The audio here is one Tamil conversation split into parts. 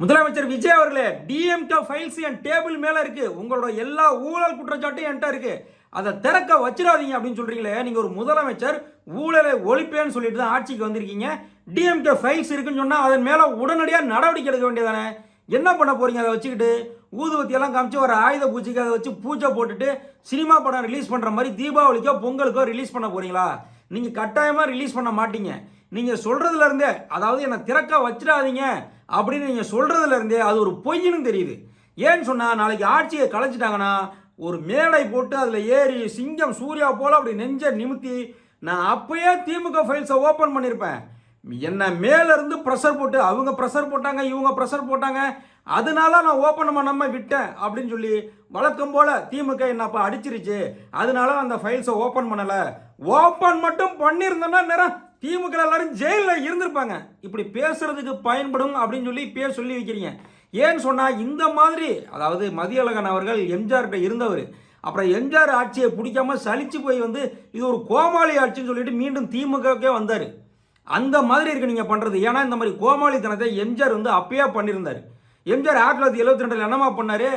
முதலமைச்சர் விஜய் அவர்களே, டிஎம்கே ஃபைல்ஸ் என் டேபிள் மேல இருக்கு. உங்களோட எல்லா ஊழல் குற்றச்சாட்டும் என்கிட்ட இருக்கு. அதை திறக்க வச்சிடாதீங்க அப்படின்னு சொல்றீங்களே. நீங்க ஒரு முதலமைச்சர், ஊழலை ஒழிப்பேன்னு சொல்லிட்டு தான் ஆட்சிக்கு வந்திருக்கீங்க. டிஎம்கே ஃபைல்ஸ் இருக்குன்னு சொன்னா அதன் மேல உடனடியாக நடவடிக்கை எடுக்க வேண்டியதானே? என்ன பண்ண போறீங்க? அதை வச்சுக்கிட்டு ஊதுவத்தி எல்லாம் காமிச்சு ஒரு ஆயுத பூஜைக்கு அதை வச்சு பூஜை போட்டுட்டு சினிமா படம் ரிலீஸ் பண்ற மாதிரி தீபாவளிக்கோ பொங்கலுக்கோ ரிலீஸ் பண்ண போறீங்களா? நீங்க கட்டாயமா ரிலீஸ் பண்ண மாட்டீங்க. நீங்க சொல்றதுல இருந்தே, அதாவது என்ன திறக்க வச்சிடாதீங்க அப்படின்னு நீங்க சொல்றதுல இருந்தே அது ஒரு பொய்ன்னு தெரியுது. ஏன்னு சொன்னா, நாளைக்கு ஆட்சியை கலைச்சிட்டாங்கன்னா ஒரு மேடை போட்டு அதுல ஏறி சிங்கம் சூர்யா போல அப்படி நெஞ்ச நிமித்தி நான் அப்பயே திமுக ஃபைல்ஸை ஓபன் பண்ணியிருப்பேன். என்ன மேல இருந்து ப்ரெஷர் போட்டு அவங்க ப்ரெஷர் போட்டாங்க, இவங்க ப்ரெஷர் போட்டாங்க, அதனால நான் ஓப்பன் பண்ணாம விட்டேன் அப்படின்னு சொல்லி வழக்கம் போல திமுக என்ன அப்ப அடிச்சிருச்சு, அதனால அந்த ஃபைல்ஸை ஓப்பன் பண்ணல. ஓப்பன் மட்டும் பண்ணியிருந்தோன்னா நேரம் திமுக எல்லாரும் ஜெயிலில் இருந்திருப்பாங்க. இப்படி பேசுறதுக்கு பயன்படும் அப்படின்னு சொல்லி இப்பயே சொல்லி வைக்கிறீங்க. ஏன்னு சொன்னா, இந்த மாதிரி அதாவது மதியழகன் அவர்கள் எம்ஜிஆர்கிட்ட இருந்தவர். அப்புறம் எம்ஜிஆர் ஆட்சியை பிடிக்காம சலிச்சு போய் இது ஒரு கோமாளி ஆட்சின்னு சொல்லிட்டு மீண்டும் திமுகவுக்கே வந்தார். அந்த மாதிரி இருக்கு நீங்க பண்றது. ஏன்னா இந்த மாதிரி கோமாளித்தனத்தை எம்ஜிஆர் அப்பயே பண்ணியிருந்தார். எம்ஜிஆர் 1972 என்னமா பண்ணாரு?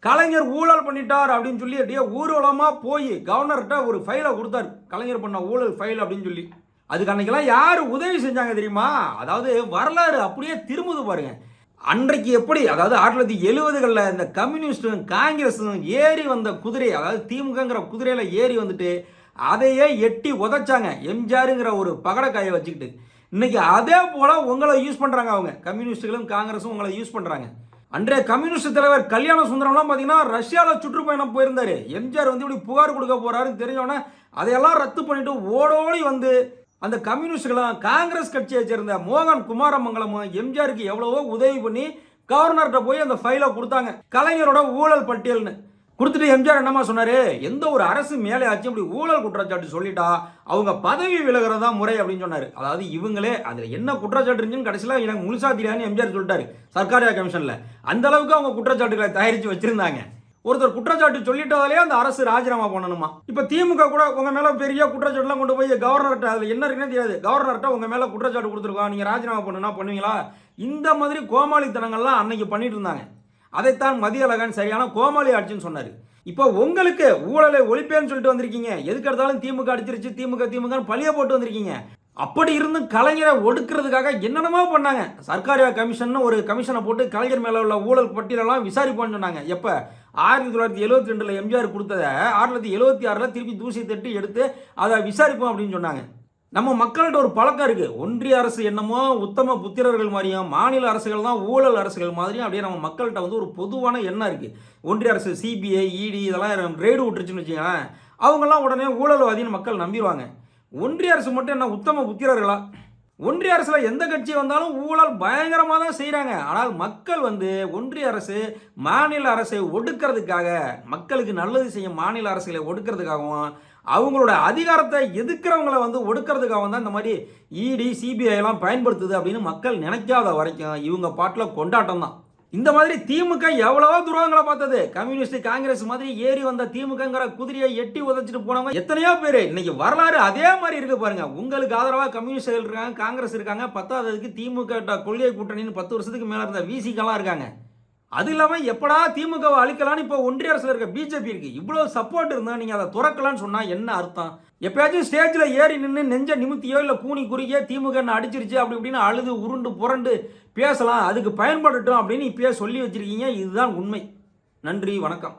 கலைஞர் ஊழல் பண்ணிட்டார் அப்படின்னு சொல்லி அப்படியே ஊர்வலமா போய் கவர்னர்கிட்ட ஒரு ஃபைலை கொடுத்தாரு. கலைஞர் பண்ண ஊழல் ஃபைல் அப்படின்னு சொல்லி. அதுக்கு அன்னைக்கெல்லாம் யார் உதவி செஞ்சாங்க தெரியுமா? அதாவது வரலாறு அப்படியே திரும்புது பாருங்க. அன்றைக்கு எப்படி, அதாவது 1970களில் இந்த கம்யூனிஸ்டும் காங்கிரஸும் ஏறி வந்த குதிரை, அதாவது திமுகங்கிற குதிரையில ஏறி வந்துட்டு அதையே எட்டி உதைச்சாங்க எம்ஜிஆருங்கிற ஒரு பகடக்காயை வச்சுக்கிட்டு. இன்னைக்கு அதே போல உங்களை யூஸ் பண்றாங்க. அவங்க கம்யூனிஸ்டுகளும் காங்கிரஸும் உங்களை யூஸ் பண்றாங்க. அன்றைய கம்யூனிஸ்ட் தலைவர் கல்யாண சுந்தரம்லாம் பார்த்தீங்கன்னா ரஷ்யாவில் சுற்றுப்பயணம் போயிருந்தாரு. எம்ஜிஆர் இப்படி புகார் கொடுக்க போறாருன்னு தெரிஞ்சோன்னே அதையெல்லாம் ரத்து பண்ணிட்டு ஓடோடி அந்த கம்யூனிஸ்டுகளும் காங்கிரஸ் கட்சியை சேர்ந்த மோகன் குமாரமங்கலமும் எம்ஜிஆருக்கு எவ்வளவோ உதவி பண்ணி கவர்னர்கிட்ட போய் அந்த ஃபைலை கொடுத்தாங்க, கலைஞரோட ஊழல் பட்டியல்னு கொடுத்துட்டு. எம்ஜிஆர் என்னமா சொன்னாரு? எந்த ஒரு அரசு மேலே ஆச்சு இப்படி ஊழல் குற்றச்சாட்டு சொல்லிட்டா அவங்க பதவி விலகிறதா முறை அப்படின்னு சொன்னாரு. அதாவது இவங்களே அதுல என்ன குற்றச்சாட்டு இருந்துச்சுன்னு கடைசியில் எனக்கு முழுசா தெரியாதுன்னு எம்ஜிஆர் சொல்லிட்டாரு சர்க்காரியா கமிஷன்ல. அந்த அளவுக்கு அவங்க குற்றச்சாட்டுகளை தயாரிச்சு வச்சிருந்தாங்க. ஒருத்தர் குற்றச்சாட்டு சொல்லிட்டதாலே அந்த அரசு ராஜினாமா பண்ணணுமா? இப்ப திமுக கூட உங்க மேல பெரிய குற்றச்சாட்டுலாம் கொண்டு போய் கவர்னர்கிட்ட, அதுல என்ன இருக்குன்னு தெரியாது, கவர்னர்கிட்ட உங்க மேல குற்றச்சாட்டு கொடுத்துருக்கோம், நீங்க ராஜினாமா பண்ணுனா பண்ணுவீங்களா? இந்த மாதிரி கோமாளித்தனங்கள்லாம் அன்னைக்கு பண்ணிட்டு இருந்தாங்க. அதைத்தான் மதியழகன் சரியான கோமாளி ஆட்சின்னு சொன்னாரு. இப்போ உங்களுக்கு ஊழலை ஒழிப்பேன்னு சொல்லிட்டு வந்திருக்கீங்க. எதுக்கு எடுத்தாலும் திமுக அடிச்சிருச்சு, திமுக பழிய போட்டு வந்திருக்கீங்க. அப்படி இருந்தும் கலைஞரை ஒடுக்கிறதுக்காக என்னென்னமோ பண்ணாங்க. சர்க்காரியா கமிஷன் ஒரு கமிஷனை போட்டு கலைஞர் மேல உள்ள ஊழல் பட்டியலெல்லாம் விசாரிப்போன்னு சொன்னாங்க. எப்ப 1972 எம்ஜிஆர் கொடுத்ததை 1976 திருப்பி தூசி தட்டி எடுத்து அதை விசாரிப்போம் அப்படின்னு சொன்னாங்க. நம்ம மக்கள்கிட்ட ஒரு பழக்கம் இருக்கு. ஒன்றிய அரசு என்னமோ உத்தம புத்திரர்கள் மாதிரியும், மாநில அரசுகள் தான் ஊழல் அரசுகள் மாதிரியும் அப்படியே நம்ம மக்கள்கிட்ட ஒரு பொதுவான எண்ணம் இருக்கு. ஒன்றிய அரசு சிபிஐ, இடி இதெல்லாம் ரெய்டு விட்டுருச்சுன்னு வச்சுக்கோங்களேன், அவங்கெல்லாம் உடனே ஊழல்வாதின்னு மக்கள் நம்பிடுவாங்க. ஒன்றிய அரசு மட்டும் என்ன உத்தம புத்திரர்களா? ஒன்றிய அரசுல எந்த கட்சி வந்தாலும் ஊழல் பயங்கரமாக தான் செய்கிறாங்க. ஆனால் மக்கள் ஒன்றிய அரசு மாநில அரசை ஒடுக்கிறதுக்காக, மக்களுக்கு நல்லது செய்யும் மாநில அரசுகளை ஒடுக்கிறதுக்காகவும் அவங்களோட அதிகாரத்தை எதிர்க்கிறவங்களை ஒடுக்கிறதுக்காக தான் இந்த மாதிரி இடி சிபிஐ எல்லாம் பயன்படுத்துது அப்படின்னு மக்கள் நினைக்காத வரைக்கும் இவங்க பாட்டில் கொண்டாட்டம் தான். இந்த மாதிரி திமுக எவ்வளவோ துரோகங்களை பார்த்தது. கம்யூனிஸ்ட் காங்கிரஸ் மாதிரி ஏறி வந்த திமுகங்கிற குதிரையை எட்டி உதச்சிட்டு போனவங்க எத்தனையோ பேர். இன்னைக்கு வரலாறு அதே மாதிரி இருக்கு பாருங்க. உங்களுக்கு ஆதரவாக கம்யூனிஸ்ட் இருக்காங்க, காங்கிரஸ் இருக்காங்க, 10வது திமுக கொள்கை கூட்டணின்னு 10 வருஷத்துக்கு மேல இருந்த விசிகெல்லாம் இருக்காங்க. அது இல்லாமல் எப்படா திமுகவை அழிக்கலான்னு இப்போ ஒன்றிய அரசில் இருக்க பிஜேபி இருக்கு. இவ்வளவு சப்போர்ட் இருந்தால் நீங்கள் அதை துறக்கலான்னு சொன்னால் என்ன அர்த்தம்? எப்பயாச்சும் ஸ்டேஜில் ஏறி நின்று நெஞ்ச நிமித்தியோ இல்லை கூனி குறியோ திமுக என்ன அடிச்சிருச்சு அப்படி இப்படின்னு அழுது உருண்டு புரண்டு பேசலாம், அதுக்கு பயன்படட்டும் அப்படின்னு இப்பயே சொல்லி வச்சிருக்கீங்க. இதுதான் உண்மை. நன்றி, வணக்கம்.